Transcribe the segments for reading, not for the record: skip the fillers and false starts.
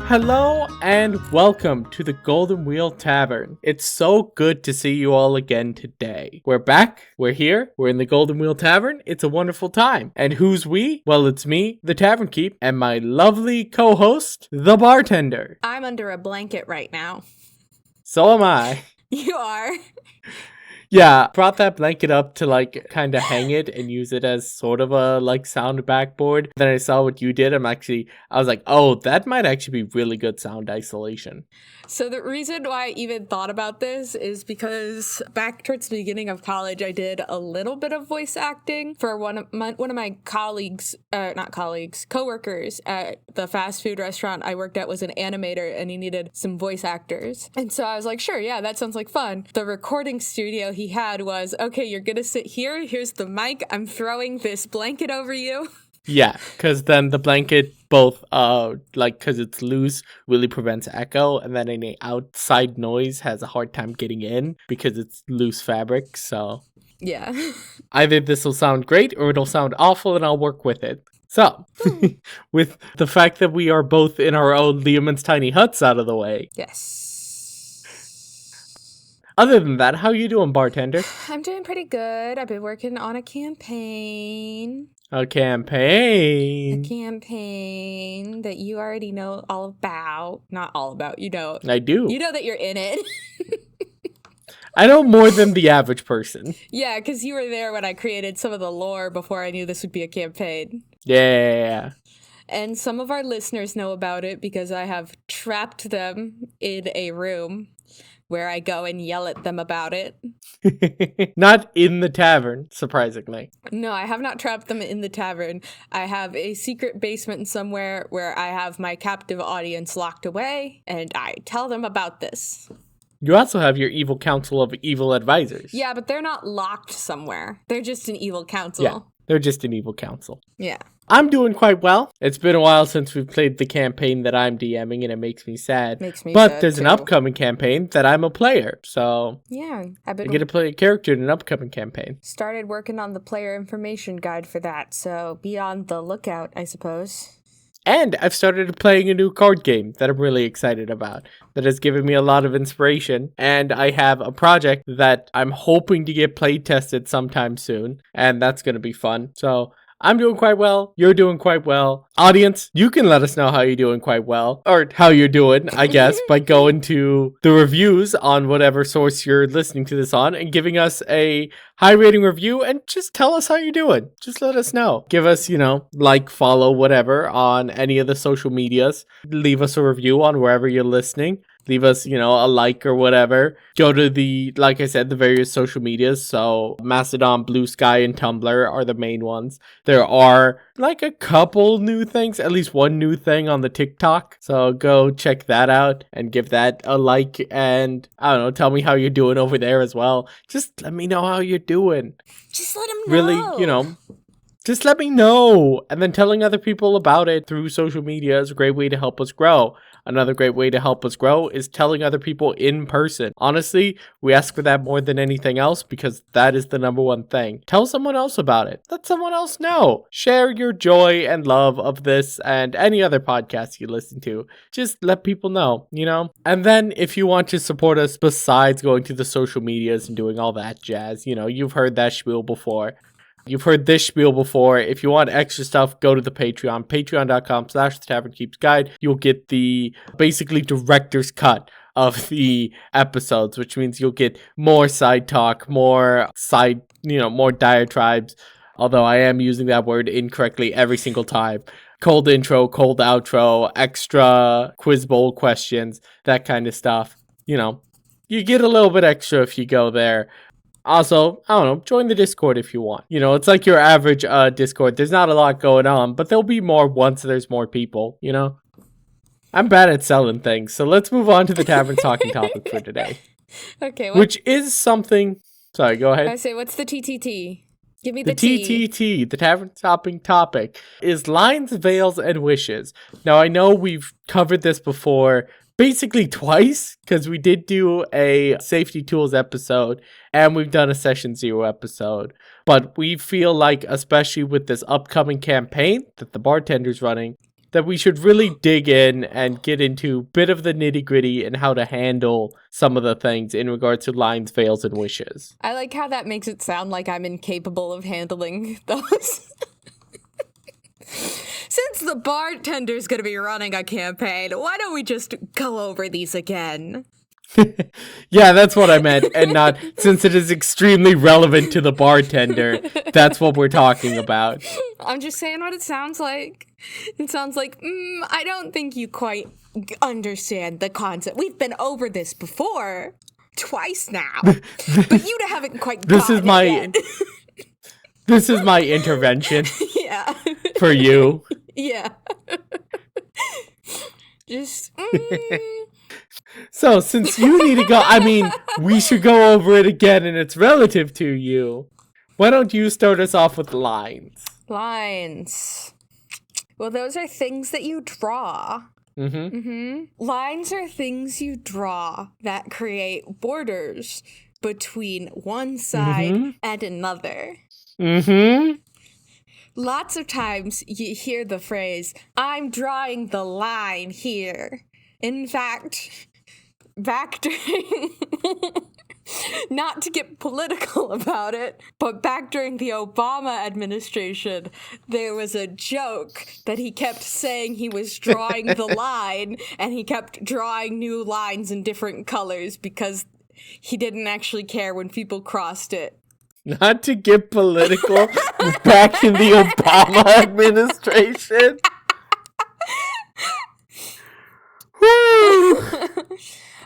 Hello and welcome to the Golden Wheel Tavern. It's so good to see you all again today. We're back, we're here, we're in the Golden Wheel Tavern. It's a wonderful time. And who's we? Well, it's me, the Tavern Keep, and my lovely co-host, the bartender. I'm under a blanket right now. So am I. You are? Yeah, brought that blanket up to kind of hang it and use it as sort of a sound backboard. Then I saw what you did. I was like, oh, that might actually be really good sound isolation. So the reason why I even thought about this is because back towards the beginning of college, I did a little bit of voice acting for one of my coworkers at the fast food restaurant I worked at was an animator and he needed some voice actors. And so I was like, sure, yeah, that sounds like fun. The recording studio he had was, okay, you're gonna sit here, here's the mic, I'm throwing this blanket over you. Yeah, because then the blanket both, because it's loose, really prevents echo, and then any outside noise has a hard time getting in because it's loose fabric, so... Yeah. Either this will sound great or it'll sound awful and I'll work with it. So, with the fact that we are both in our own Liamon's tiny huts out of the way... Yes. Other than that, how you doing, bartender? I'm doing pretty good. I've been working on a campaign. A campaign that you already know all about. Not all about, you know. I do. You know that you're in it. I know more than the average person. Yeah, because you were there when I created some of the lore before I knew this would be a campaign. Yeah. And some of our listeners know about it because I have trapped them in a room where I go and yell at them about it. Not in the tavern, surprisingly. No, I have not trapped them in the tavern. I have a secret basement somewhere where I have my captive audience locked away, and I tell them about this. You also have your evil council of evil advisors. Yeah, but they're not locked somewhere. They're just an evil council. Yeah, they're just an evil council. Yeah. I'm doing quite well. It's been a while since we've played the campaign that I'm DMing, and it makes me sad. But there's an upcoming campaign that I'm a player, so... Yeah, I get to play a character in an upcoming campaign. Started working on the player information guide for that, so be on the lookout, I suppose. And I've started playing a new card game that I'm really excited about, that has given me a lot of inspiration. And I have a project that I'm hoping to get play tested sometime soon, and that's going to be fun. So... I'm doing quite well. You're doing quite well. Audience, you can let us know how you're doing quite well. Or how you're doing, I guess, by going to the reviews on whatever source you're listening to this on and giving us a high rating review and just tell us how you're doing. Just let us know. Give us, follow, whatever on any of the social medias. Leave us a review on wherever you're listening. Leave us, a like or whatever. Go to the various social medias. So Mastodon, Blue Sky, and Tumblr are the main ones. There are a couple new things, at least one new thing on the TikTok. So go check that out and give that a like. And tell me how you're doing over there as well. Just let me know how you're doing. Just let them know. Really, just let me know. And then telling other people about it through social media is a great way to help us grow. Another great way to help us grow is telling other people in person. Honestly, we ask for that more than anything else because that is the number one thing. Tell someone else about it. Let someone else know. Share your joy and love of this and any other podcast you listen to. Just let people know, And then if you want to support us besides going to the social medias and doing all that jazz, you've heard that spiel before. You've heard this spiel before. If you want extra stuff, go to the Patreon. Patreon.com/thetavernkeepsguide. You'll get the basically director's cut of the episodes, which means you'll get more side talk, more diatribes. Although I am using that word incorrectly every single time. Cold intro, cold outro, extra quiz bowl questions, that kind of stuff. You get a little bit extra if you go there. Also, join the Discord if you want. It's like your average Discord. There's not a lot going on, but there'll be more once there's more people, I'm bad at selling things, so let's move on to the Tavern Talking topic for today. Okay. Which is something... Sorry, go ahead. I say, what's the TTT? Give me the TTT, the Tavern Talking topic, is lines, veils, and wishes. Now, I know we've covered this before, basically twice, because we did do a safety tools episode and we've done a session 0 episode, but we feel like, especially with this upcoming campaign that the bartender's running, that we should really dig in and get into a bit of the nitty-gritty and how to handle some of the things in regards to lines, veils, and wishes. I like how that makes it sound like I'm incapable of handling those. Since the bartender's gonna be running a campaign, why don't we just go over these again? Yeah, that's what I meant, and not since it is extremely relevant to the bartender. That's what we're talking about. I'm just saying what it sounds like. It sounds like, I don't think you quite understand the concept. We've been over this before, twice now, but you haven't quite gotten it yet. This is my intervention. Yeah. For you. Yeah. Just. So, since you need to go, I mean, we should go over it again, and it's relative to you. Why don't you start us off with lines? Lines. Well, those are things that you draw. Lines are things you draw that create borders between one side and another. Lots of times you hear the phrase, I'm drawing the line here. In fact, back during, not to get political about it, but back during the Obama administration, there was a joke that he kept saying he was drawing the line, and he kept drawing new lines in different colors because he didn't actually care when people crossed it. Not to get political, back in the Obama administration.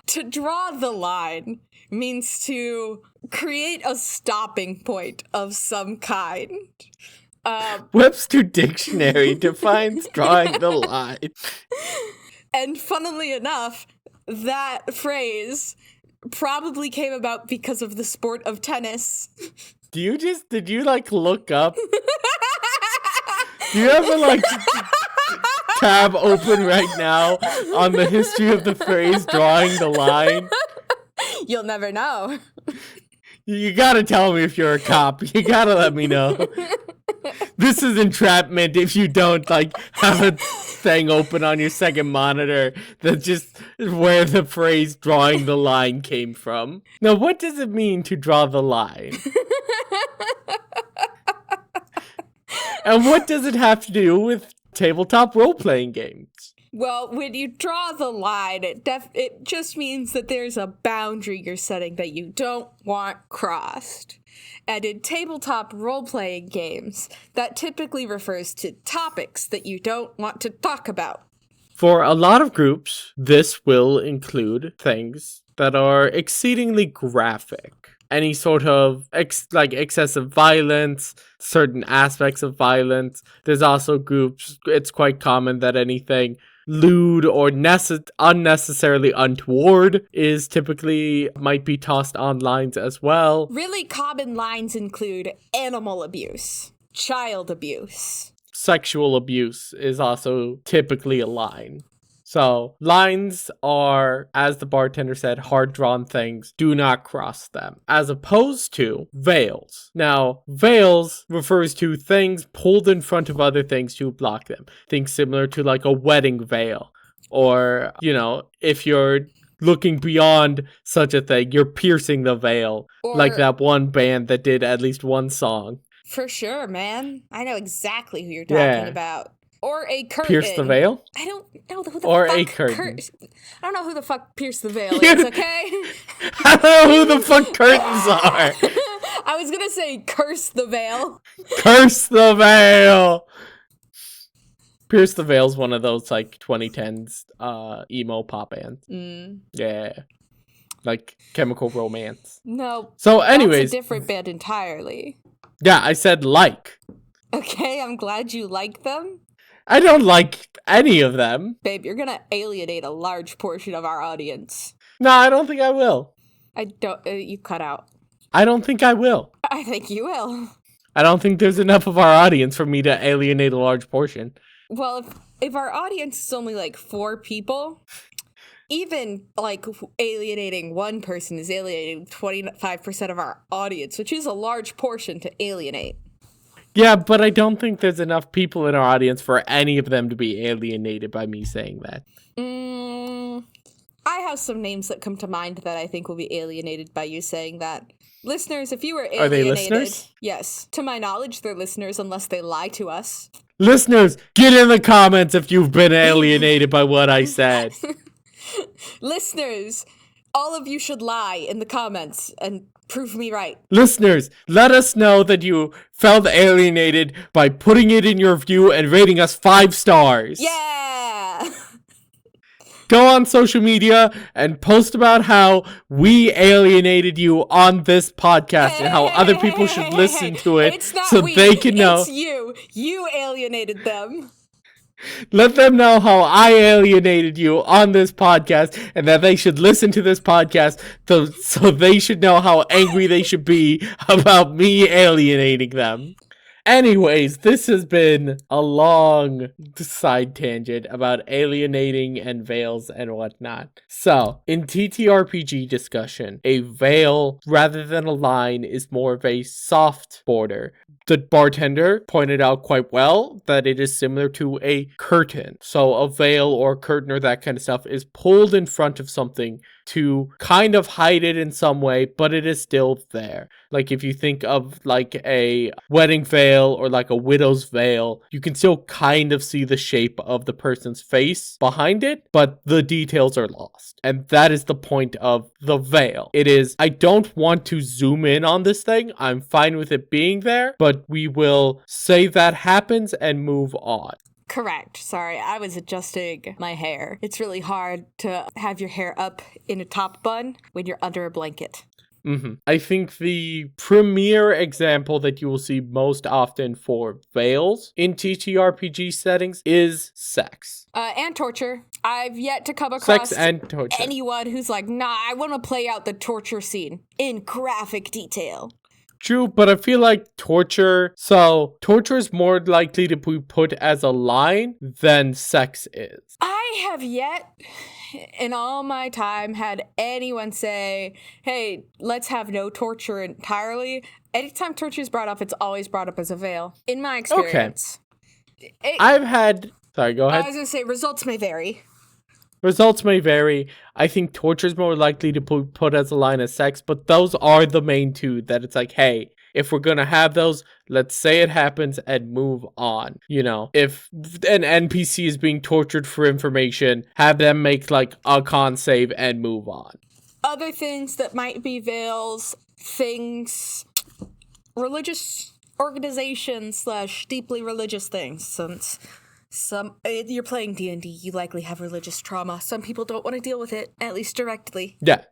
To draw the line means to create a stopping point of some kind. Webster Dictionary defines drawing the line. And funnily enough, that phrase probably came about because of the sport of tennis. Did you like look up? Do you have a tab open right now on the history of the phrase drawing the line? You'll never know. You gotta tell me if you're a cop. You gotta let me know. This is entrapment if you don't have a thing open on your second monitor that's just where the phrase drawing the line came from. Now, what does it mean to draw the line? And what does it have to do with tabletop role-playing games? Well, when you draw the line, it just means that there's a boundary you're setting that you don't want crossed. And in tabletop role-playing games, that typically refers to topics that you don't want to talk about. For a lot of groups, this will include things that are exceedingly graphic. Any sort of excessive violence, certain aspects of violence. There's also groups, it's quite common that anything lewd or unnecessarily untoward is typically might be tossed on lines as well. Really common lines include animal abuse, child abuse. Sexual abuse is also typically a line. So lines are, as the bartender said, hard-drawn things. Do not cross them. As opposed to veils. Now, veils refers to things pulled in front of other things to block them. Things similar to a wedding veil. Or, if you're looking beyond such a thing, you're piercing the veil. Or, like that one band that did at least one song. For sure, man. I know exactly who you're talking about. Or a curtain. Pierce the veil? I don't know who the or fuck a curtain. I don't know who the fuck Pierce the Veil is, okay? I don't know who the fuck curtains are. I was gonna say curse the veil. Curse the veil! Pierce the Veil's one of those 2010s emo pop bands. Yeah. Like Chemical Romance. No. So anyways. That's a different band entirely. Yeah, I said like. Okay, I'm glad you like them. I don't like any of them. Babe, you're gonna alienate a large portion of our audience. No, I don't think I will. I don't, you cut out. I don't think I will. I think you will. I don't think there's enough of our audience for me to alienate a large portion. Well, if our audience is only 4 people, even alienating one person is alienating 25% of our audience, which is a large portion to alienate. Yeah, but I don't think there's enough people in our audience for any of them to be alienated by me saying that. I have some names that come to mind that I think will be alienated by you saying that. Listeners, if you were alienated... Are they listeners? Yes. To my knowledge, they're listeners unless they lie to us. Listeners, get in the comments if you've been alienated by what I said. Listeners, all of you should lie in the comments and prove me right. Listeners, let us know that you felt alienated by putting it in your review and rating us 5 stars. Yeah! Go on social media and post about how we alienated you on this podcast and how other people should listen to it so they can know. It's you. You alienated them. Let them know how I alienated you on this podcast and that they should listen to this podcast so they should know how angry they should be about me alienating them. Anyways, this has been a long side tangent about alienating and veils and whatnot. So, in TTRPG discussion, a veil rather than a line is more of a soft border. The bartender pointed out quite well that it is similar to a curtain. So a veil or curtain or that kind of stuff is pulled in front of something to kind of hide it in some way, but it is still there. Like if you think of like a wedding veil or like a widow's veil, you can still kind of see the shape of the person's face behind it, but the details are lost. And that is the point of the veil. It is, I don't want to zoom in on this thing. I'm fine with it being there, but we will say that happens and move on. Correct. Sorry, I was adjusting my hair. It's really hard to have your hair up in a top bun when you're under a blanket. I think the premier example that you will see most often for veils in TTRPG settings is sex. And torture. I've yet to come across sex and torture. Anyone who's like, nah, I want to play out the torture scene in graphic detail. True, but I feel like torture is more likely to be put as a line than sex is. I have yet in all my time had anyone say, hey, let's have no torture entirely. Anytime torture is brought up, it's always brought up as a veil, in my experience. Okay. Sorry, go ahead. I was going to say, results may vary. Results may vary. I think torture is more likely to put as a line as sex, but those are the main two that it's like, hey, if we're gonna have those, let's say it happens and move on. You know, if an NPC is being tortured for information, have them make like a con save and move on. Other things that might be veils, religious organizations / deeply religious things, since you're playing D&D, you likely have religious trauma. Some people don't want to deal with it, at least directly. Yeah.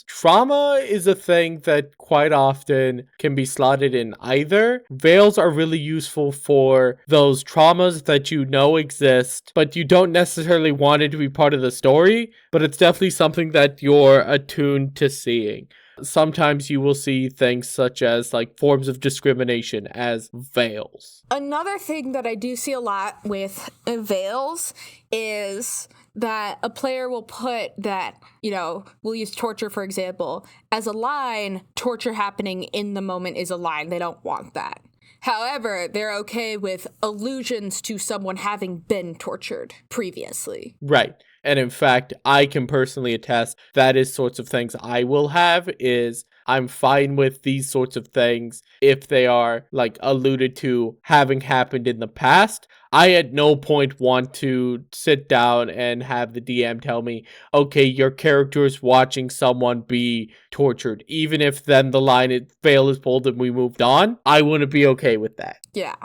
Trauma is a thing that quite often can be slotted in either. Veils are really useful for those traumas that you know exist, but you don't necessarily want it to be part of the story, but it's definitely something that you're attuned to seeing. Sometimes you will see things such as like forms of discrimination as veils. Another thing that I do see a lot with veils is that a player will put that, we'll use torture, for example, as a line. Torture happening in the moment is a line. They don't want that. However, they're okay with allusions to someone having been tortured previously. Right. And in fact, I can personally attest that is sorts of things I will have is I'm fine with these sorts of things if they are like alluded to having happened in the past. I at no point want to sit down and have the DM tell me, okay, your character is watching someone be tortured. Even if then the veil is pulled and we moved on, I wouldn't be okay with that. Yeah.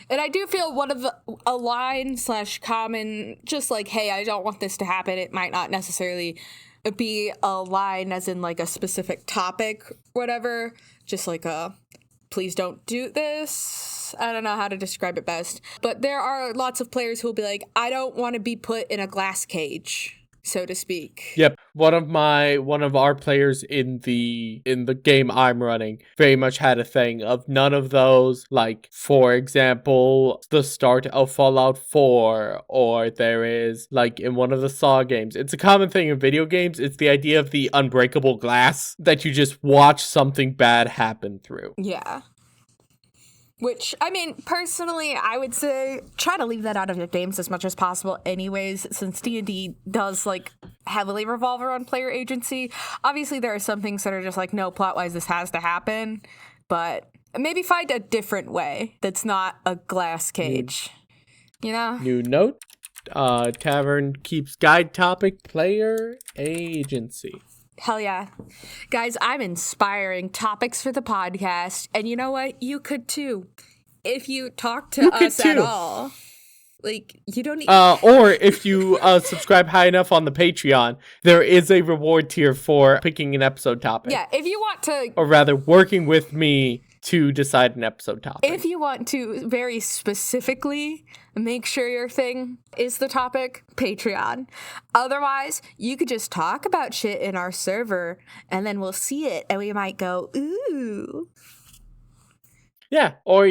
And I do feel a line / common, just like, hey, I don't want this to happen. It might not necessarily be a line as in like a specific topic, whatever. Just like please don't do this. I don't know how to describe it best. But there are lots of players who will be like, I don't want to be put in a glass cage, so to speak. Yep. One of our players in the game I'm running very much had a thing of none of those, like, for example, the start of Fallout 4, or there is, like, in one of the Saw games. It's a common thing in video games. It's the idea of the unbreakable glass that you just watch something bad happen through. Yeah. Which, I mean, personally, I would say try to leave that out of your games as much as possible anyways, since D&D does, like, heavily revolve around player agency. Obviously, there are some things that are just like, no, plot-wise, this has to happen, but maybe find a different way that's not a glass cage, you know? New note, tavern keeps guide topic player agency. Hell yeah. Guys, I'm inspiring topics for the podcast, and you know what? You could too. If you talk to us at all. Like, you don't need... or if you subscribe high enough on the Patreon, there is a reward tier for picking an episode topic. Yeah, if you want to... Or rather, working with me to decide an episode topic. If you want to very specifically make sure your thing is the topic, Patreon. Otherwise, you could just talk about shit in our server, and then we'll see it, and we might go, ooh. Yeah, or,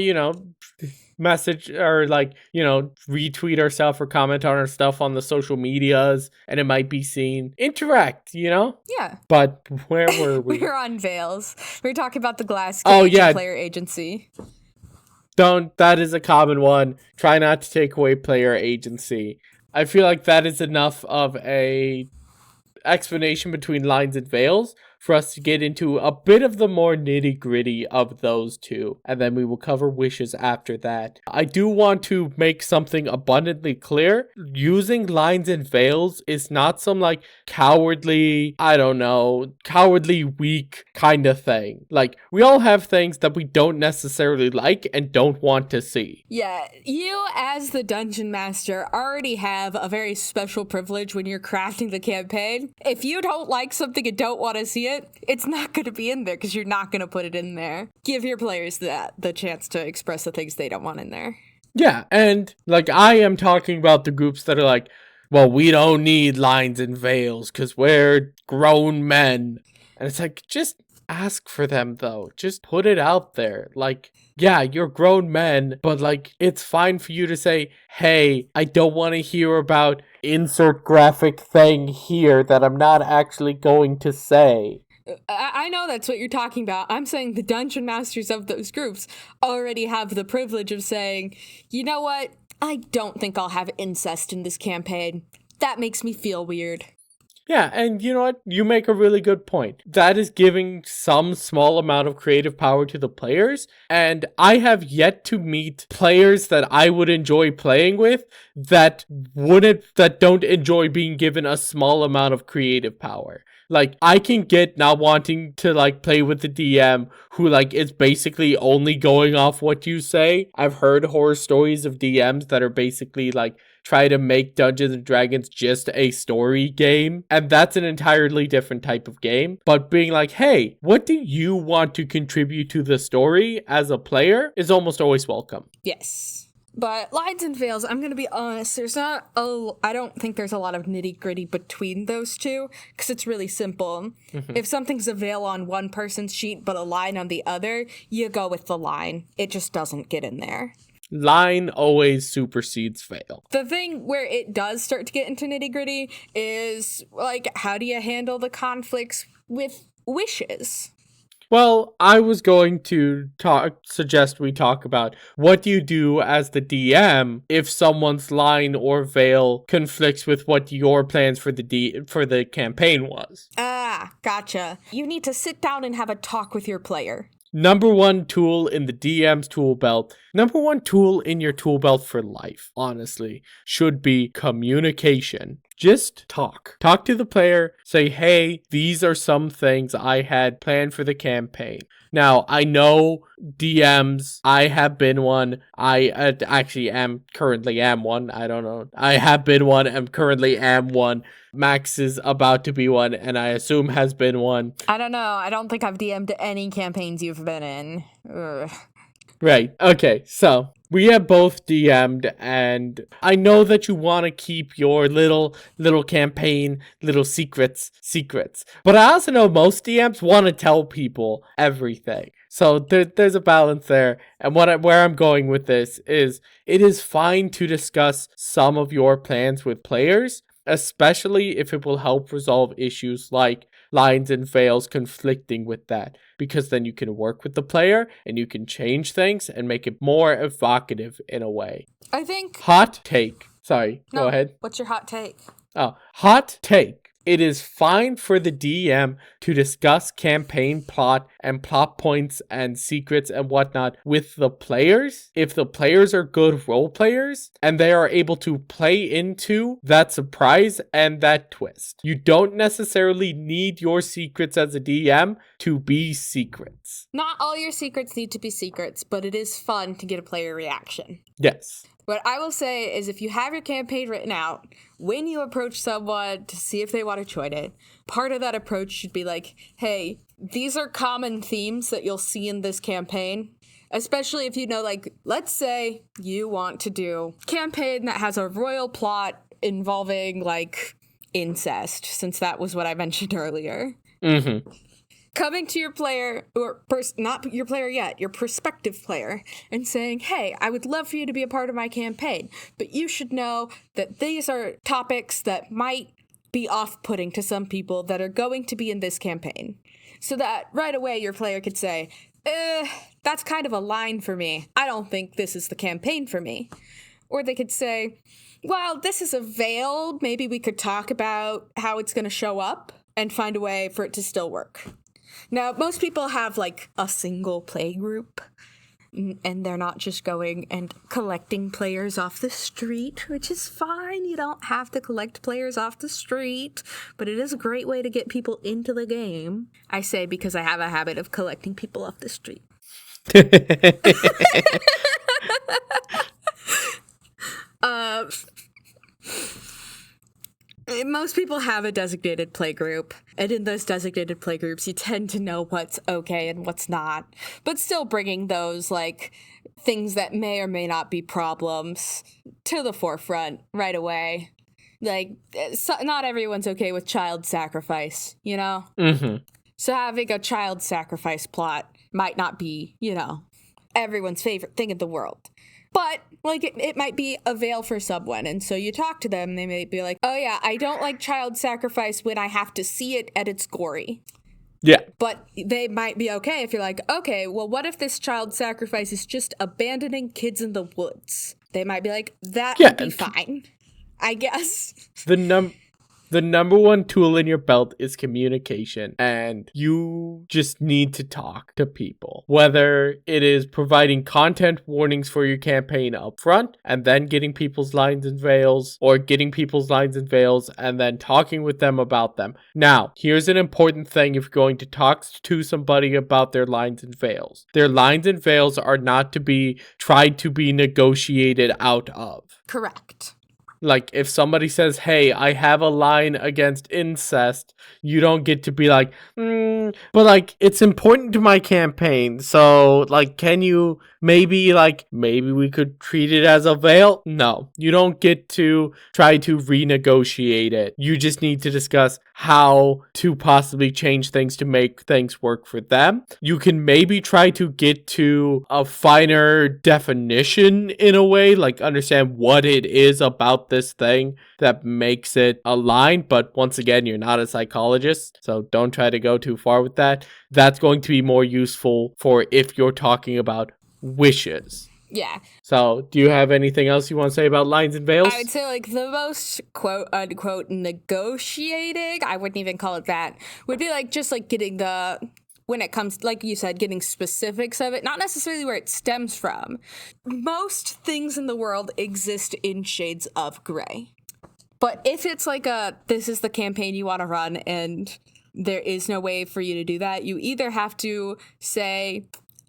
message or retweet ourselves or comment on our stuff on the social medias, and it might be seen. Interact, Yeah. But where were we? We were on Veils. We were talking about the glass cage player agency. That is a common one. Try not to take away player agency. I feel like that is enough of a explanation between lines and veils for us to get into a bit of the more nitty-gritty of those two, and then we will cover wishes after that. I do want to make something abundantly clear. Using lines and veils is not some cowardly weak kind of thing. Like, we all have things that we don't necessarily like and don't want to see. Yeah, you as the dungeon master already have a very special privilege when you're crafting the campaign. If you don't like something and don't want to see it, it's not going to be in there because you're not going to put it in there. Give your players the chance to express the things they don't want in there. Yeah, and I am talking about the groups that are like, well, we don't need lines and veils because we're grown men. And it's like, just ask for them, though. Just put it out there. Yeah, you're grown men, but it's fine for you to say, hey, I don't want to hear about insert graphic thing here that I'm not actually going to say. I know that's what you're talking about. I'm saying the dungeon masters of those groups already have the privilege of saying, you know what? I don't think I'll have incest in this campaign. That makes me feel weird. Yeah, and you know what? You make a really good point. That is giving some small amount of creative power to the players, and I have yet to meet players that I would enjoy playing with that don't enjoy being given a small amount of creative power. I can get not wanting to, play with the DM who, is basically only going off what you say. I've heard horror stories of DMs that are basically, try to make Dungeons & Dragons just a story game. And that's an entirely different type of game. But being hey, what do you want to contribute to the story as a player is almost always welcome. Yes. But lines and veils, I'm going to be honest, I don't think there's a lot of nitty-gritty between those two, because it's really simple. Mm-hmm. If something's a veil on one person's sheet but a line on the other, you go with the line. It just doesn't get in there. Line always supersedes veil. The thing where it does start to get into nitty-gritty is, how do you handle the conflicts with wishes? Well, I was going to suggest we talk about what do you do as the DM if someone's line or veil conflicts with what your plans for the campaign was. Ah, gotcha. You need to sit down and have a talk with your player. Number one tool in the DM's tool belt, number one tool in your tool belt for life, honestly, should be communication. Just talk. Talk to the player. Say, hey, these are some things I had planned for the campaign. Now, I know DMs, I have been one. I actually currently am one. I don't know. I have been one and currently am one. Max is about to be one, and I assume has been one. I don't know. I don't think I've DM'd any campaigns you've been in. Ugh. Right. Okay, so we have both DM'd, and I know that you want to keep your little campaign, little secrets. But I also know most DMs want to tell people everything. So there's a balance there. And where I'm going with this is it is fine to discuss some of your plans with players, especially if it will help resolve issues like lines and veils conflicting with that, because then you can work with the player and you can change things and make it more evocative in a way. I think. Hot take. Sorry, go ahead. What's your hot take? Oh, hot take. It is fine for the DM to discuss campaign plot and plot points and secrets and whatnot with the players if the players are good role players and they are able to play into that surprise and that twist. You don't necessarily need your secrets as a DM to be secrets. Not all your secrets need to be secrets, but it is fun to get a player reaction. Yes. What I will say is if you have your campaign written out, when you approach someone to see if they want to join it, part of that approach should be like, hey, these are common themes that you'll see in this campaign. Especially if you know, like, let's say you want to do a campaign that has a royal plot involving, like, incest, since that was what I mentioned earlier. Mm-hmm. Coming to your player, or not your player yet, your prospective player, and saying, hey, I would love for you to be a part of my campaign, but you should know that these are topics that might be off-putting to some people that are going to be in this campaign. So that right away your player could say, that's kind of a line for me. I don't think this is the campaign for me. Or they could say, well, this is a veil. Maybe we could talk about how it's going to show up and find a way for it to still work. Now, most people have, like, a single play group, and they're not just going and collecting players off the street, which is fine. You don't have to collect players off the street, but it is a great way to get people into the game. I say because I have a habit of collecting people off the street. Most people have a designated play group, and in those designated play groups, you tend to know what's okay and what's not, but still bringing those, like, things that may or may not be problems to the forefront right away. Like, not everyone's okay with child sacrifice, you know? Mm-hmm. So having a child sacrifice plot might not be, you know, everyone's favorite thing in the world. But, like, it might be a veil for someone, and so you talk to them, they may be like, oh yeah, I don't like child sacrifice when I have to see it and it's gory. Yeah. But they might be okay if you're like, okay, well, what if this child sacrifice is just abandoning kids in the woods? They might be like, that would be fine, I guess. The number one tool in your belt is communication, and you just need to talk to people. Whether it is providing content warnings for your campaign up front, and then getting people's lines and veils, or getting people's lines and veils, and then talking with them about them. Now, here's an important thing if you're going to talk to somebody about their lines and veils. Their lines and veils are not to be tried to be negotiated out of. Correct. Like, if somebody says, hey, I have a line against incest, you don't get to be like, but, like, it's important to my campaign, so, like, can you maybe we could treat it as a veil? No, you don't get to try to renegotiate it. You just need to discuss how to possibly change things to make things work for them. You can maybe try to get to a finer definition in a way, like understand what it is about this thing that makes it a line. But once again, you're not a psychologist, so don't try to go too far with that. That's going to be more useful for if you're talking about wishes. Yeah. So, do you have anything else you want to say about lines and veils? I would say, like, the most quote-unquote negotiating, I wouldn't even call it that, would be, like, just, like, getting the, when it comes, like you said, getting specifics of it, not necessarily where it stems from. Most things in the world exist in shades of gray. But if it's, like, this is the campaign you want to run, and there is no way for you to do that, you either have to say,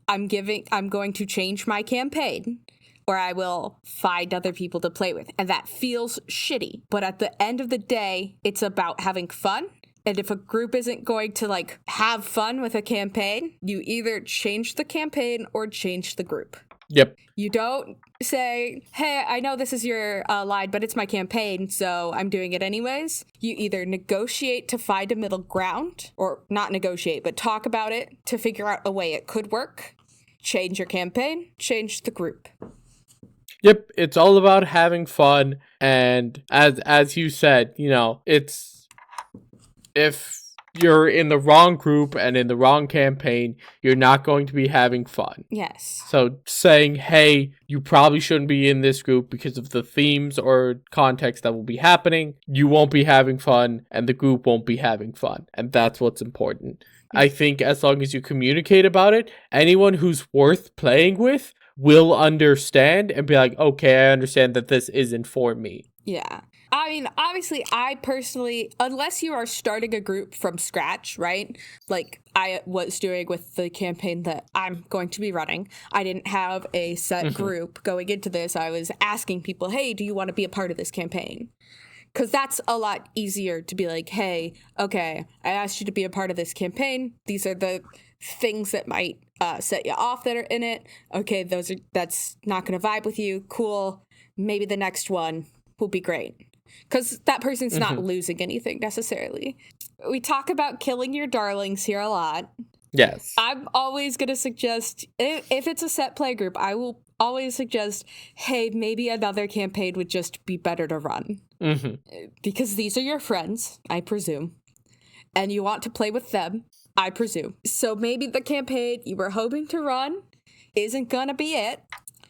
I'm going to change my campaign, or I will find other people to play with. And that feels shitty. But at the end of the day, it's about having fun. And if a group isn't going to, like, have fun with a campaign, you either change the campaign or change the group. Yep. You don't say, hey, I know this is your line, but it's my campaign, so I'm doing it anyways. You either negotiate to find a middle ground, or not negotiate, but talk about it to figure out a way it could work. Change your campaign, change the group. Yep, it's all about having fun, and as you said, it's if you're in the wrong group and in the wrong campaign, you're not going to be having fun. Yes. So saying, hey, you probably shouldn't be in this group because of the themes or context that will be happening, you won't be having fun, and the group won't be having fun. And that's what's important. I think as long as you communicate about it, anyone who's worth playing with will understand and be like, okay, I understand that this isn't for me. Yeah. I mean, obviously, I personally, unless you are starting a group from scratch, right? Like I was doing with the campaign that I'm going to be running, I didn't have a set group going into this. I was asking people, hey, do you want to be a part of this campaign? Because that's a lot easier to be like, hey, okay, I asked you to be a part of this campaign. These are the things that might set you off that are in it. Okay, that's not going to vibe with you. Cool. Maybe the next one will be great. Because that person's not losing anything necessarily. We talk about killing your darlings here a lot. Yes. I'm always going to suggest, if it's a set play group, I will always suggest, hey, maybe another campaign would just be better to run. Because these are your friends, I presume. And you want to play with them, I presume. So maybe the campaign you were hoping to run isn't going to be it.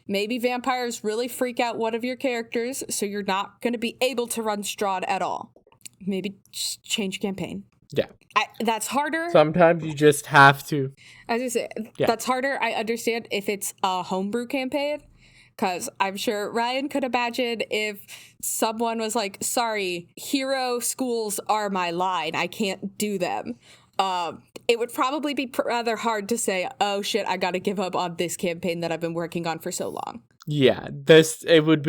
Maybe vampires really freak out one of your characters, so you're not going to be able to run Strahd at all. Maybe just change campaign. Yeah. That's harder. Sometimes you just have to. As I say, that's harder. I understand if it's a homebrew campaign, because I'm sure Ryan could imagine if someone was like, sorry, hero schools are my line. I can't do them. It would probably be rather hard to say, oh shit, I gotta give up on this campaign that I've been working on for so long. Yeah, it would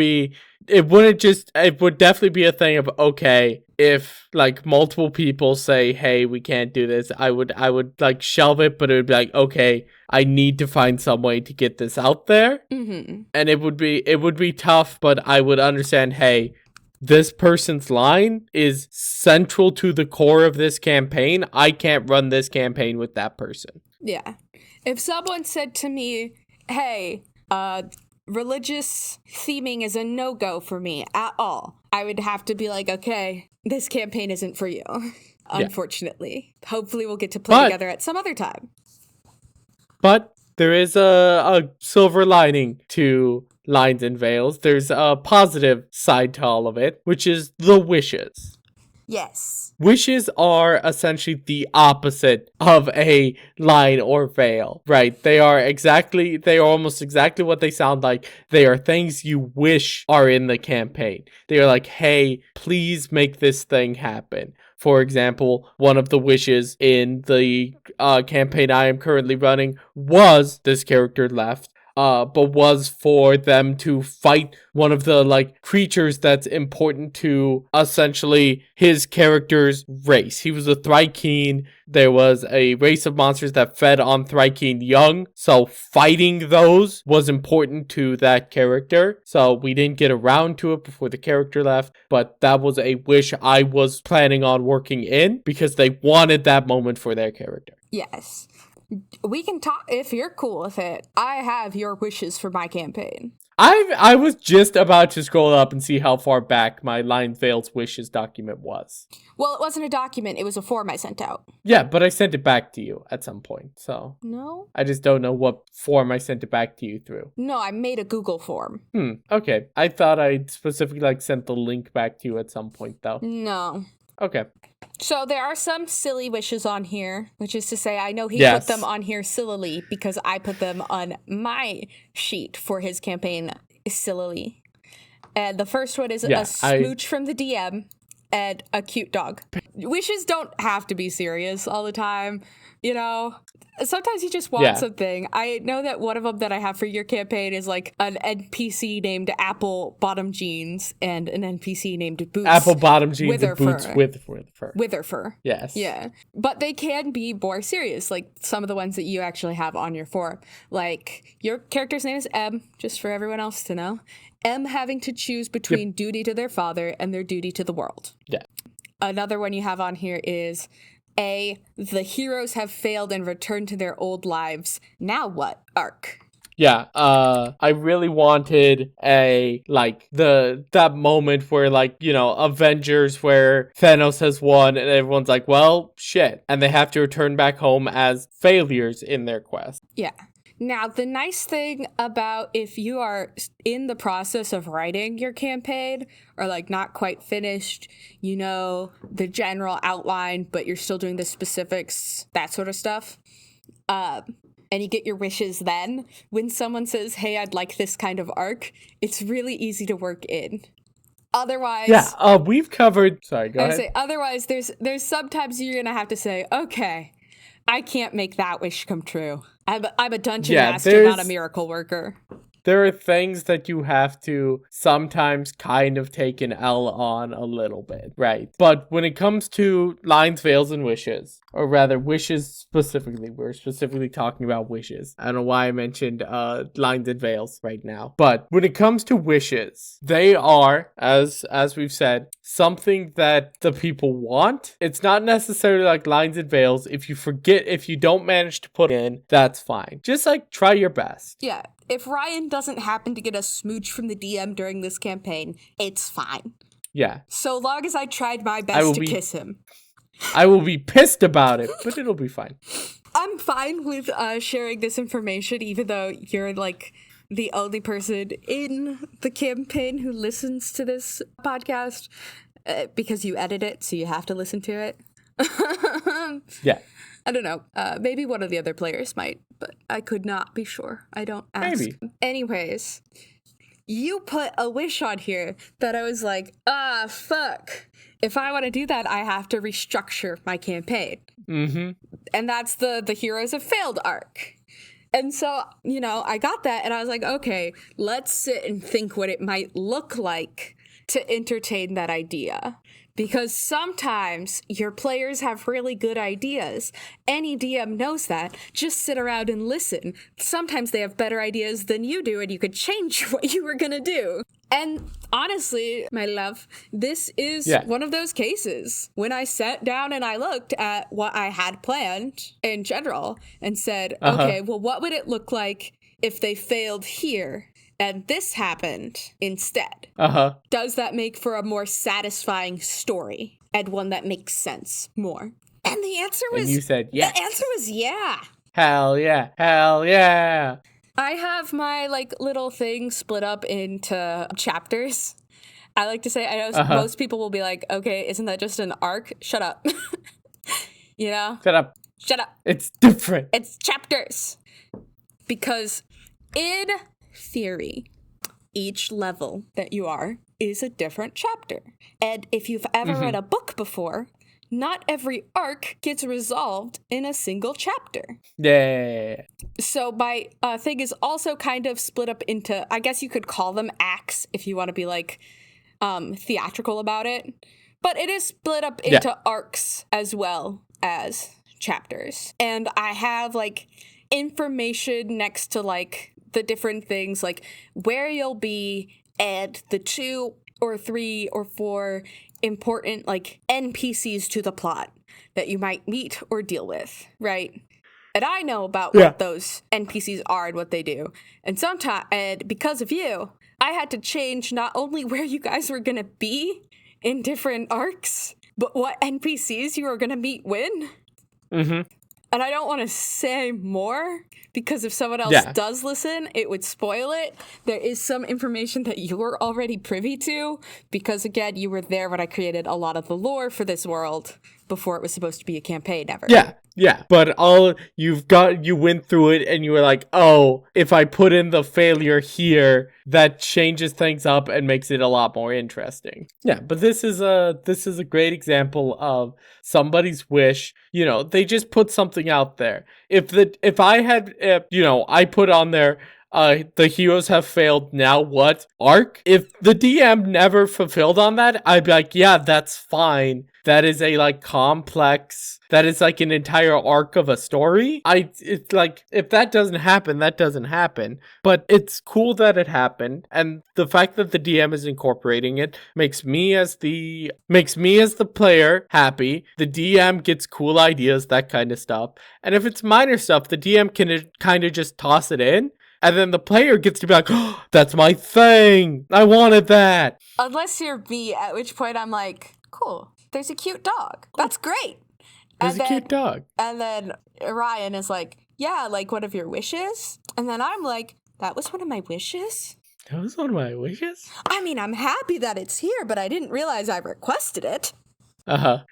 definitely be a thing of, okay, if like multiple people say, hey, we can't do this, I would like shelve it, but it would be like, okay, I need to find some way to get this out there. And it would be tough, but I would understand, hey, this person's line is central to the core of this campaign. I can't run this campaign with that person. Yeah. If someone said to me, hey, religious theming is a no-go for me at all, I would have to be like, okay, this campaign isn't for you, unfortunately. Hopefully we'll get to play together at some other time. But there is a silver lining to Lines and Veils. There's a positive side to all of it, which is the wishes. Yes. Wishes are essentially the opposite of a line or veil, right? They are almost exactly what they sound like. They are things you wish are in the campaign. They are like, hey, please make this thing happen. For example, one of the wishes in the campaign I am currently running was, this character left, but was for them to fight one of the like creatures that's important to essentially his character's race. He was a Thrykean. There was a race of monsters that fed on Thrykean young, so fighting those was important to that character. So we didn't get around to it before the character left, but that was a wish I was planning on working in because they wanted that moment for their character. Yes. We can talk if you're cool with it. I have your wishes for my campaign. I was just about to scroll up and see how far back my Line Veils wishes document was. Well, it wasn't a document. It was a form I sent out. Yeah, but I sent it back to you at some point, so. No? I just don't know what form I sent it back to you through. No, I made a Google form. Okay. I thought I specifically sent the link back to you at some point, though. No. Okay. So there are some silly wishes on here, which is to say I know he put them on here sillily because I put them on my sheet for his campaign sillily. And the first one is a smooch from the DM and a cute dog. Wishes don't have to be serious all the time, you know? Sometimes you just want something. I know that one of them that I have for your campaign is like an NPC named Apple Bottom Jeans and an NPC named Boots. Apple Bottom Jeans and Boots with fur. With fur. Yes. Yeah. But they can be more serious, like some of the ones that you actually have on your form. Like, your character's name is M, just for everyone else to know. M having to choose between duty to their father and their duty to the world. Yeah. Another one you have on here is A, the heroes have failed and returned to their old lives. Now what? Arc. Yeah, I really wanted that moment where, like, you know, Avengers where Thanos has won and everyone's like, well, shit, and they have to return back home as failures in their quest. Yeah. Now, the nice thing about if you are in the process of writing your campaign or like not quite finished, you know, the general outline, but you're still doing the specifics, that sort of stuff. And you get your wishes then. When someone says, hey, I'd like this kind of arc, it's really easy to work in. Otherwise, yeah, we've covered. Sorry, go ahead. Otherwise, there's sometimes you're gonna have to say, okay, I can't make that wish come true. I'm a dungeon master, not a miracle worker. There are things that you have to sometimes kind of take an L on a little bit, right? But when it comes to lines, veils, and wishes, or rather wishes specifically, we're specifically talking about wishes. I don't know why I mentioned lines and veils right now. But when it comes to wishes, they are, as we've said, something that the people want. It's not necessarily like lines and veils. If you don't manage to put in, that's fine. Just like try your best. Yeah. If Ryan doesn't happen to get a smooch from the DM during this campaign, it's fine. Yeah. So long as I tried my best to kiss him. I will be pissed about it, but it'll be fine. I'm fine with sharing this information, even though you're like the only person in the campaign who listens to this podcast, because you edit it, so you have to listen to it. Yeah. I don't know. Maybe one of the other players might, but I could not be sure. I don't ask. Maybe. Anyways, you put a wish on here that I was like, fuck. If I want to do that, I have to restructure my campaign. Mm-hmm. And that's the Heroes Have Failed arc. And so, you know, I got that and I was like, okay, let's sit and think what it might look like to entertain that idea. Because sometimes your players have really good ideas. Any DM knows that. Just sit around and listen. Sometimes they have better ideas than you do, and you could change what you were gonna do. And honestly, my love, this is one of those cases. When I sat down and I looked at what I had planned in general and said, okay, well, what would it look like if they failed here? And this happened instead. Does that make for a more satisfying story and one that makes sense more? And the answer was... And you said yes. The answer was yeah. Hell yeah. Hell yeah. I have my like little thing split up into chapters. I like to say, I know most people will be like, okay, isn't that just an arc? Shut up. You know? Shut up. Shut up. It's different. It's chapters. Because in theory, each level that you are is a different chapter. And if you've ever read a book before, not every arc gets resolved in a single chapter. Yeah. So my thing is also kind of split up into, I guess you could call them acts if you want to be like theatrical about it. But it is split up into arcs as well as chapters. And I have like information next to like the different things, like where you'll be and the 2 or 3 or 4 important like NPCs to the plot that you might meet or deal with, right? And I know about what those NPCs are and what they do. And sometimes, and because of you, I had to change not only where you guys were gonna be in different arcs, but what NPCs you were gonna meet when. And I don't want to say more because if someone else does listen, it would spoil it. There is some information that you're already privy to because, again, you were there when I created a lot of the lore for this world before it was supposed to be a campaign ever. Yeah, but you went through it and you were like, oh, if I put in the failure here, that changes things up and makes it a lot more interesting. Yeah, but this is a great example of somebody's wish. You know, they just put something out there. If I put on there, the heroes have failed, now what? Arc? If the DM never fulfilled on that, I'd be like, yeah, that's fine. That is a like complex, that is like an entire arc of a story. It's like, if that doesn't happen, that doesn't happen. But it's cool that it happened. And the fact that the DM is incorporating it makes me as the player happy. The DM gets cool ideas, that kind of stuff. And if it's minor stuff, the DM can kind of just toss it in. And then the player gets to be like, oh, that's my thing. I wanted that. Unless you're me, at which point I'm like, cool, there's a cute dog. That's great. There's a cute dog. And then Ryan is like, yeah, like one of your wishes? And then I'm like, that was one of my wishes? That was one of my wishes? I mean, I'm happy that it's here, but I didn't realize I requested it. Uh-huh.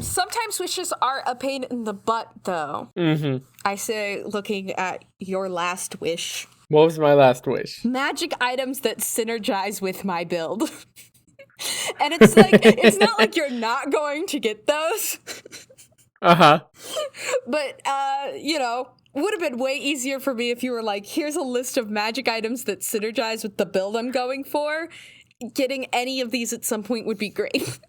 Sometimes wishes are a pain in the butt, though. Mm-hmm. I say, looking at your last wish. What was my last wish? Magic items that synergize with my build. And it's like, it's not like you're not going to get those. Uh-huh. But, would have been way easier for me if you were like, here's a list of magic items that synergize with the build I'm going for. Getting any of these at some point would be great.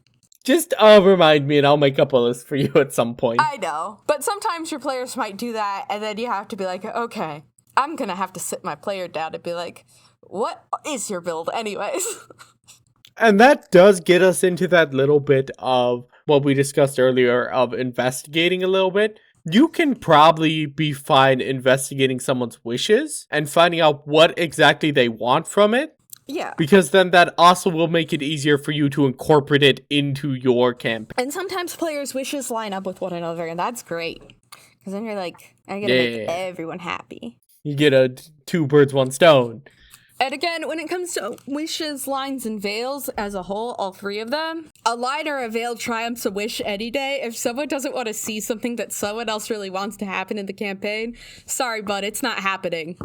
Just remind me and I'll make up a list for you at some point. I know. But sometimes your players might do that, and then you have to be like, okay, I'm going to have to sit my player down and be like, what is your build anyways? And that does get us into that little bit of what we discussed earlier of investigating a little bit. You can probably be fine investigating someone's wishes and finding out what exactly they want from it. Yeah. Because then that also will make it easier for you to incorporate it into your campaign. And sometimes players' wishes line up with one another, and that's great. Because then you're like, I gotta make everyone happy. You get a 2 birds, 1 stone. And again, when it comes to wishes, lines, and veils as a whole, all 3 of them, a line or a veil triumphs a wish any day. If someone doesn't want to see something that someone else really wants to happen in the campaign, sorry, bud, it's not happening.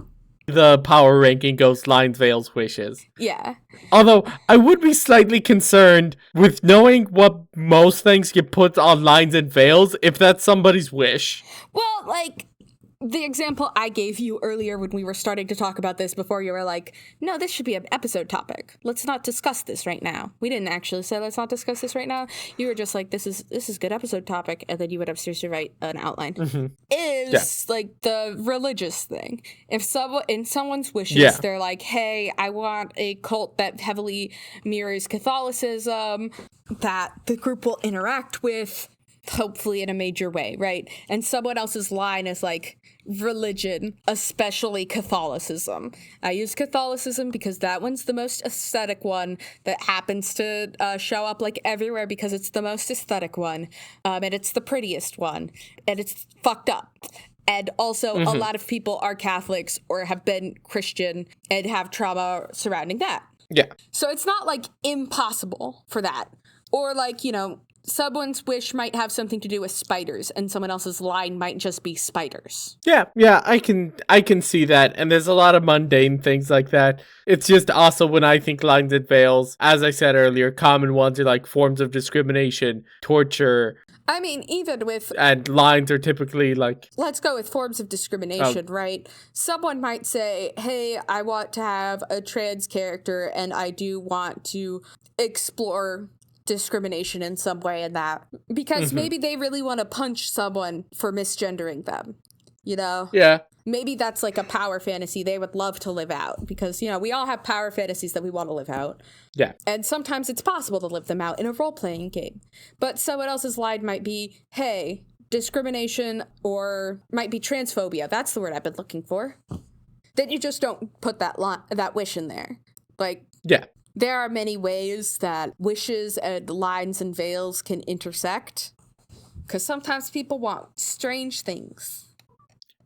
The power ranking goes lines, veils, wishes. Yeah. Although, I would be slightly concerned with knowing what most things get put on lines and veils if that's somebody's wish. Well, like, the example I gave you earlier when we were starting to talk about this before, you were like, no, this should be an episode topic. Let's not discuss this right now. We didn't actually say let's not discuss this right now. You were just like, this is good episode topic, and then you would have seriously write an outline. Mm-hmm. Like the religious thing. If someone in someone's wishes, they're like, hey, I want a cult that heavily mirrors Catholicism, that the group will interact with, hopefully in a major way, right? And someone else's line is like, religion, especially Catholicism. I use Catholicism because that one's the most aesthetic one that happens to show up like everywhere because it's the most aesthetic one, and it's the prettiest one, and it's fucked up. And also, a lot of people are Catholics or have been Christian and have trauma surrounding that. Yeah. So it's not like impossible for that. Or like, someone's wish might have something to do with spiders, and someone else's line might just be spiders. Yeah, I can see that, and there's a lot of mundane things like that. It's just also when I think lines and veils, as I said earlier, common ones are like forms of discrimination, torture. I mean, even with... And lines are typically like... Let's go with forms of discrimination, right? Someone might say, hey, I want to have a trans character, and I do want to explore discrimination in some way in that, because maybe they really want to punch someone for misgendering them, Yeah. Maybe that's like a power fantasy they would love to live out, because, we all have power fantasies that we want to live out. Yeah. And sometimes it's possible to live them out in a role-playing game. But someone else's line might be, hey, discrimination, or might be transphobia. That's the word I've been looking for. Then you just don't put that wish in there. Like, yeah. There are many ways that wishes and lines and veils can intersect, because sometimes people want strange things.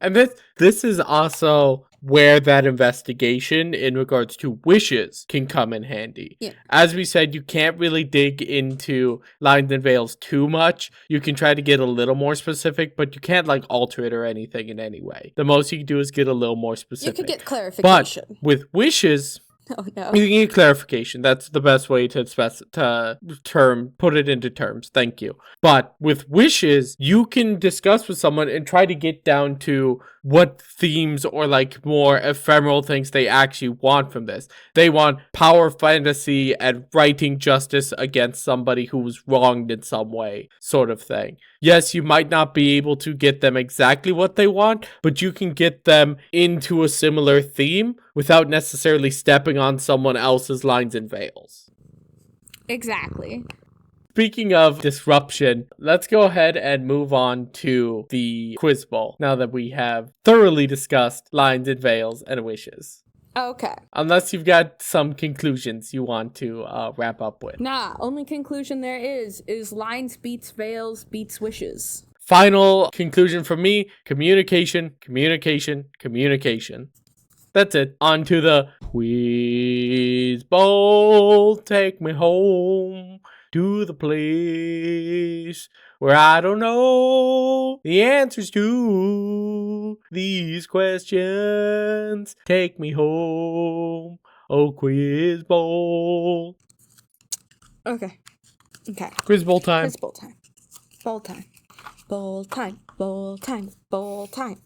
And this is also where that investigation in regards to wishes can come in handy. Yeah. As we said, you can't really dig into lines and veils too much. You can try to get a little more specific, but you can't like alter it or anything in any way. The most you can do is get a little more specific. You could get clarification. But with wishes... Oh, no. You can get clarification. That's the best way to put it into terms. Thank you. But with wishes, you can discuss with someone and try to get down to what themes or like more ephemeral things they actually want from this. They want power fantasy and righting justice against somebody who was wronged in some way, sort of thing. Yes, you might not be able to get them exactly what they want, but you can get them into a similar theme without necessarily stepping on someone else's lines and veils. Exactly. speaking of disruption, let's go ahead and move on to the quiz bowl now that we have thoroughly discussed lines and veils and wishes. Okay. Unless you've got some conclusions you want to wrap up with. Nah, only conclusion there is lines beats veils beats wishes. Final conclusion from me, communication, communication, communication. That's it. On to the quiz bowl. Take me home to the place where I don't know the answers to these questions. Take me home, oh quiz bowl. Okay. Quiz bowl time. Quiz bowl time. Bowl time. Bowl time. Bowl time. Bowl time.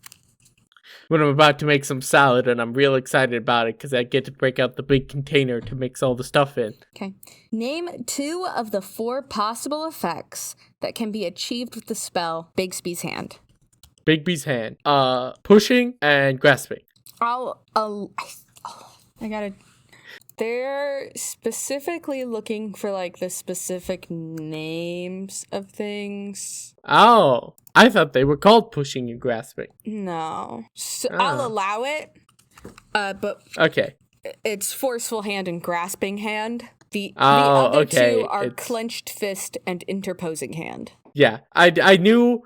When I'm about to make some salad, and I'm real excited about it because I get to break out the big container to mix all the stuff in. Okay. Name 2 of the 4 possible effects that can be achieved with the spell Bigsby's Hand. Bigby's hand. Pushing and grasping. I gotta... They're specifically looking for, like, the specific names of things. Oh, I thought they were called pushing and grasping. No. So I'll allow it, but Okay. it's forceful hand and grasping hand. The other two are clenched fist and interposing hand. Yeah, I knew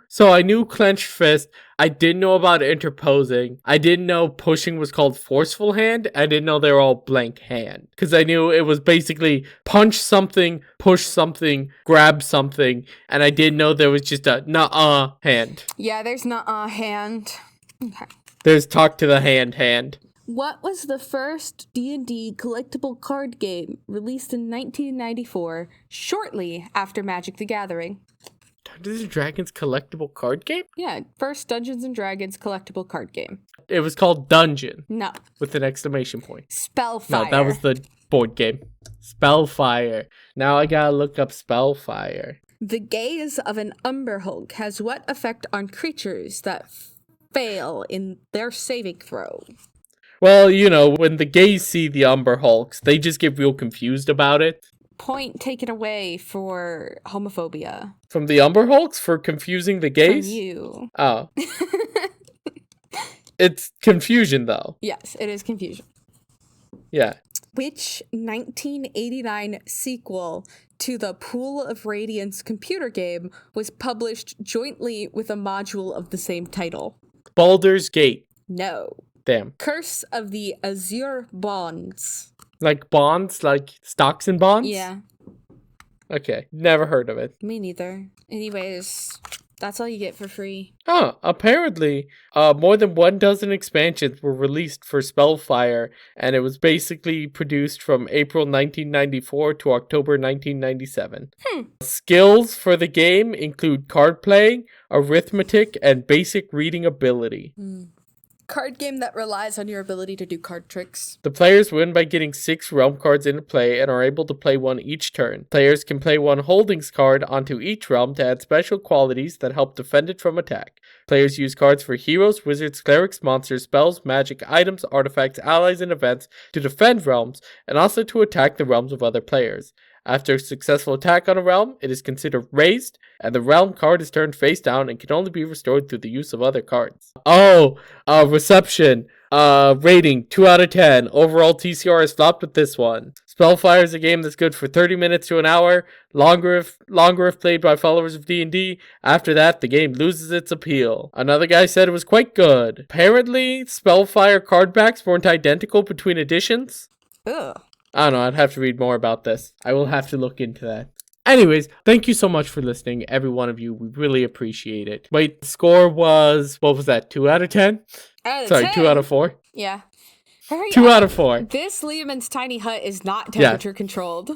clenched fist. I didn't know about interposing. I didn't know pushing was called forceful hand. I didn't know they were all blank hand. Because I knew it was basically punch something, push something, grab something. And I didn't know there was just a nuh-uh hand. Yeah, there's nuh-uh hand. Okay. There's talk to the hand. What was the first D&D collectible card game released in 1994, shortly after Magic the Gathering? Dungeons & Dragons collectible card game? Yeah, first Dungeons & Dragons collectible card game. It was called Dungeon. No. With an exclamation point. Spellfire. No, that was the board game. Spellfire. Now I gotta look up Spellfire. The gaze of an Umber Hulk has what effect on creatures that fail in their saving throw? Well, when the gays see the Umber Hulks, they just get real confused about it. Point taken away for homophobia. From the Umber Hulks for confusing the gays? From you. Oh. It's confusion, though. Yes, it is confusion. Yeah. Which 1989 sequel to the Pool of Radiance computer game was published jointly with a module of the same title? Baldur's Gate. No. Damn. Curse of the Azure Bonds. Like bonds? Like stocks and bonds? Yeah. Okay. Never heard of it. Me neither. Anyways, that's all you get for free. Oh, apparently, more than 12 expansions were released for Spellfire, and it was basically produced from April 1994 to October 1997. Skills for the game include card playing, arithmetic, and basic reading ability. Card game that relies on your ability to do card tricks. The players win by getting 6 realm cards into play and are able to play one each turn. Players can play one holdings card onto each realm to add special qualities that help defend it from attack. Players use cards for heroes, wizards, clerics, monsters, spells, magic, items, artifacts, allies, and events to defend realms, and also to attack the realms of other players. After a successful attack on a realm, it is considered raised, and the realm card is turned face down and can only be restored through the use of other cards. Reception. Rating 2 out of 10. Overall TCR is flopped with this one. Spellfire is a game that's good for 30 minutes to an hour. Longer if played by followers of D&D. After that, the game loses its appeal. Another guy said it was quite good. Apparently, Spellfire card backs weren't identical between editions. Ugh. I don't know, I'd have to read more about this. I will have to look into that. Anyways, thank you so much for listening, every one of you. We really appreciate it. Wait, the score was, what was that, 2 out of 10? Sorry, 10. 2 out of 4? Yeah. Hurry 2 up. out of 4. This Liamon's tiny hut is not temperature controlled.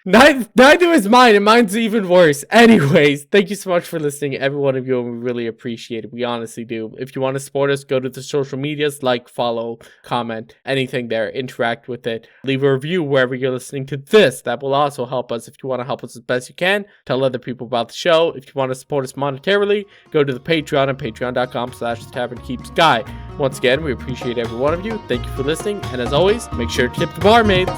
Neither is mine, and mine's even worse. Anyways, thank you so much for listening, every one of you, and we really appreciate it. We honestly do. If you want to support us, go to the social medias, like, follow, comment, anything there, interact with it. Leave a review wherever you're listening to this. That will also help us. If you want to help us as best you can, tell other people about the show. If you want to support us monetarily, go to the Patreon at patreon.com/tavernkeepsguy. Once again, we appreciate every one of you. Thank you for listening, and as always, make sure to tip the barmaids.